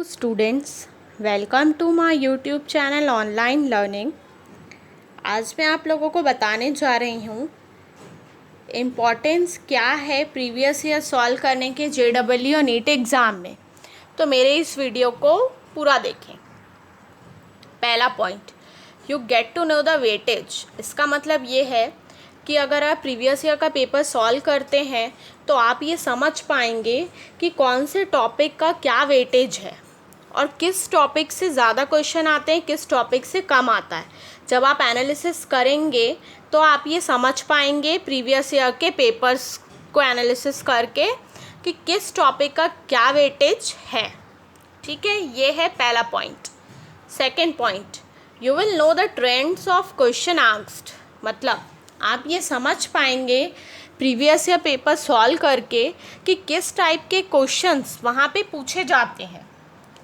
Students, welcome to my YouTube channel online learning. आज मैं आप लोगों को बताने जा रही हूँ इम्पॉर्टेंस क्या है प्रीवियस ईयर सॉल्व करने के जेडब्ल्यू और नीट एग्ज़ाम में। तो मेरे इस वीडियो को पूरा देखें। पहला point, you get to know the weightage. इसका मतलब ये है कि अगर आप प्रीवियस ईयर का पेपर सॉल्व करते हैं तो आप ये समझ पाएंगे कि कौन से टॉपिक का क्या वेटेज है और किस टॉपिक से ज़्यादा क्वेश्चन आते हैं, किस टॉपिक से कम आता है। जब आप एनालिसिस करेंगे तो आप ये समझ पाएंगे प्रीवियस ईयर के पेपर्स को एनालिसिस करके कि किस टॉपिक का क्या वेटेज है। ठीक है, ये है पहला point. Second point, you will know the trends of question asked. मतलब आप ये समझ पाएंगे प्रीवियस ईयर पेपर सॉल्व करके कि किस टाइप के क्वेश्चंस वहाँ पे पूछे जाते हैं।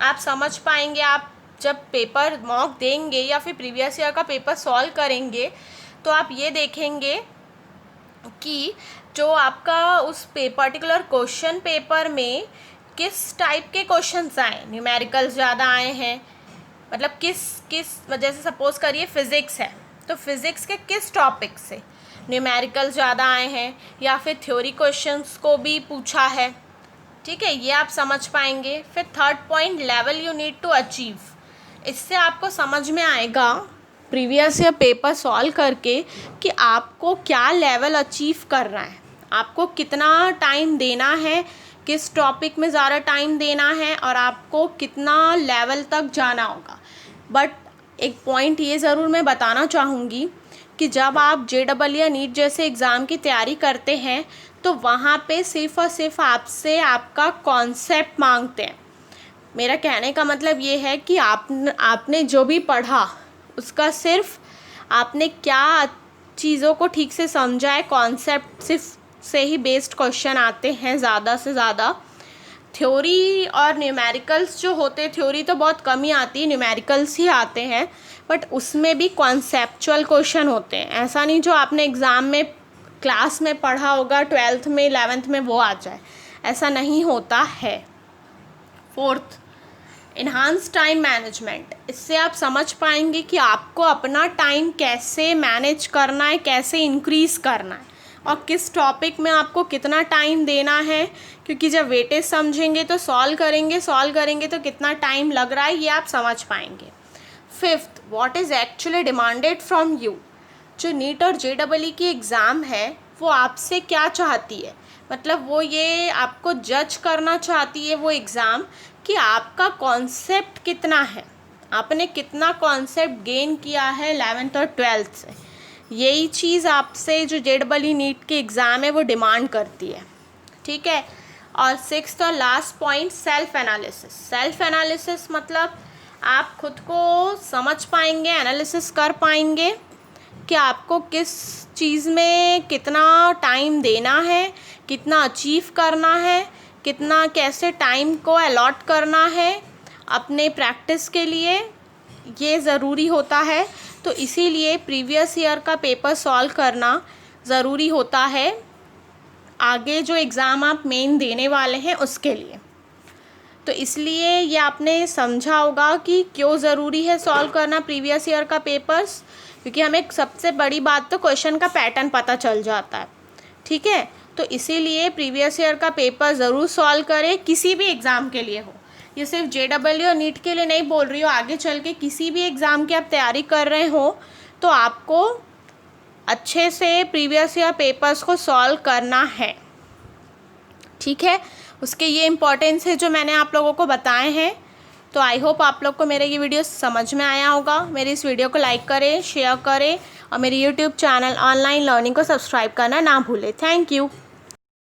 आप समझ पाएंगे, आप जब पेपर मॉक देंगे या फिर प्रीवियस ईयर का पेपर सॉल्व करेंगे तो आप ये देखेंगे कि जो आपका उस पर्टिकुलर क्वेश्चन पेपर में किस टाइप के क्वेश्चंस आए। न्यूमेरिकल्स ज़्यादा आए हैं, मतलब किस वजह से। सपोज़ करिए फिज़िक्स है तो फिज़िक्स के किस टॉपिक से न्यूमेरिकल ज़्यादा आए हैं, या फिर थ्योरी क्वेश्चंस को भी पूछा है। ठीक है, ये आप समझ पाएंगे। फिर third point, level you need to achieve. इससे आपको समझ में आएगा प्रीवियस ईयर पेपर सॉल्व करके कि आपको क्या लेवल अचीव करना है, आपको कितना टाइम देना है, किस टॉपिक में ज़्यादा टाइम देना है और आपको कितना लेवल तक जाना होगा। बट एक पॉइंट ये ज़रूर मैं बताना चाहूँगी कि जब आप जेडब्ल्यू या नीट जैसे एग्ज़ाम की तैयारी करते हैं तो वहाँ पे सिर्फ़ और सिर्फ आपसे आपका कॉन्सेप्ट मांगते हैं। मेरा कहने का मतलब ये है कि आपने जो भी पढ़ा उसका सिर्फ आपने क्या चीज़ों को ठीक से समझा है, कॉन्सेप्ट सिर्फ से ही बेस्ड क्वेश्चन आते हैं ज़्यादा से ज़्यादा। थ्योरी और न्यूमेरिकल्स जो होते हैं, थ्योरी तो बहुत कम ही आती है, न्यूमेरिकल्स ही आते हैं, बट उसमें भी कॉन्सेप्चुअल क्वेश्चन होते हैं। ऐसा नहीं जो आपने एग्ज़ाम में क्लास में पढ़ा होगा 12th में 11th में वो आ जाए, ऐसा नहीं होता है। Fourth, enhance time management. इससे आप समझ पाएंगे कि आपको अपना टाइम कैसे मैनेज करना है, कैसे इंक्रीज़ करना है और किस टॉपिक में आपको कितना टाइम देना है। क्योंकि जब वेटेज समझेंगे तो सॉल्व करेंगे तो कितना टाइम लग रहा है ये आप समझ पाएंगे। Fifth, what is actually demanded from you. जो नीट और जेडब्ल्यू की एग्ज़ाम है वो आपसे क्या चाहती है, मतलब वो ये आपको जज करना चाहती है वो एग्ज़ाम कि आपका कॉन्सेप्ट कितना है, आपने कितना कॉन्सेप्ट गेन किया है 11th और 12th से। यही चीज़ आपसे जो जेडब्ल्यू नीट की एग्ज़ाम है वो डिमांड करती है। ठीक है, और सिक्स्थ और last point, self analysis. Self analysis मतलब आप खुद को समझ पाएंगे, एनालिसिस कर पाएंगे कि आपको किस चीज़ में कितना टाइम देना है, कितना अचीव करना है, कितना कैसे टाइम को अलॉट करना है अपने प्रैक्टिस के लिए, ये ज़रूरी होता है। तो इसीलिए प्रीवियस ईयर का पेपर सॉल्व करना ज़रूरी होता है आगे जो एग्ज़ाम आप मेन देने वाले हैं उसके लिए। तो इसलिए ये आपने समझा होगा कि क्यों ज़रूरी है सॉल्व करना प्रीवियस ईयर का पेपर्स, क्योंकि हमें सबसे बड़ी बात तो क्वेश्चन का पैटर्न पता चल जाता है। ठीक है, तो इसीलिए प्रीवियस ईयर का पेपर ज़रूर सॉल्व करें, किसी भी एग्ज़ाम के लिए हो। ये सिर्फ जेडब्ल्यू और नीट के लिए नहीं बोल रही हो, आगे चल के किसी भी एग्ज़ाम की आप तैयारी कर रहे हो तो आपको अच्छे से प्रीवियस ईयर पेपर्स को सॉल्व करना है। ठीक है, उसके ये इम्पोर्टेंस है जो मैंने आप लोगों को बताए हैं। तो आई होप आप लोग को मेरे ये वीडियो समझ में आया होगा। मेरी इस वीडियो को लाइक करें, शेयर करें और मेरी यूट्यूब चैनल ऑनलाइन लर्निंग को सब्सक्राइब करना ना भूलें। Thank you.